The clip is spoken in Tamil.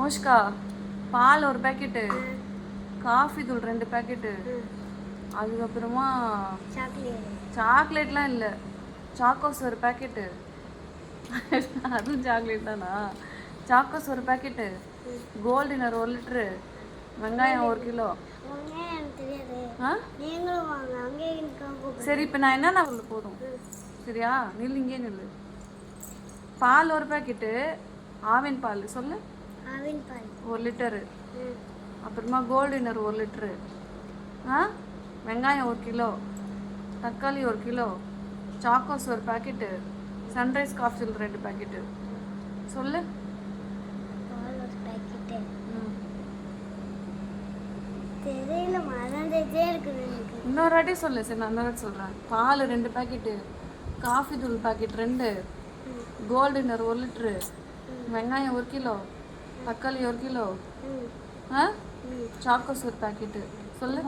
மோஷ்கா பால் ஒரு பேக்கெட்டு, காஃபி தூள் 2 பேக்கெட்டு, அதுக்கப்புறமா சாக்லேட்லாம் இல்லை, சாக்கோஸ் ஒரு பேக்கெட்டு. அதுவும் சாக்லேட் தானா? சாக்கோஸ் ஒரு பேக்கெட்டு, கோல்டினர் 1 லிட்டரு, வெங்காயம் 1 கிலோ. சரி, இப்போ நான் என்னென்ன உள்ள போதும் சரியா? நில்லு, இங்கே நில்லு. பால் ஒரு பேக்கெட்டு, ஆவின் பால் சொல்லு. ஆவின் பால் 1 லிட்டரு, அப்புறமா கோல்டினர் 1 லிட்டரு, வெங்காயம் 1 கிலோ, தக்காளி 1 கிலோ, சாக்கோஸ் ஒரு பேக்கெட்டு, சன்ரைஸ் காஃபி தூள் 2 பேக்கெட்டு சொல்லு. பால் ஒரு பேக்கெட்டு தெரியல, மறந்துட்டே இருக்குது எனக்கு. இன்னொரு வாட்டி சொல்லு. சரி, நான் இன்னொரு வாட்டி சொல்கிறேன். பால் 2 பேக்கெட்டு, காஃபி தூள் பாக்கெட் 2, கோல்டினர் 1 லிட்டரு, வெங்காயம் 1 கிலோ, தக்காளி 1 கிலோ, சாக்கோஸ் ஒரு பேக்கெட்டு சொல்லு.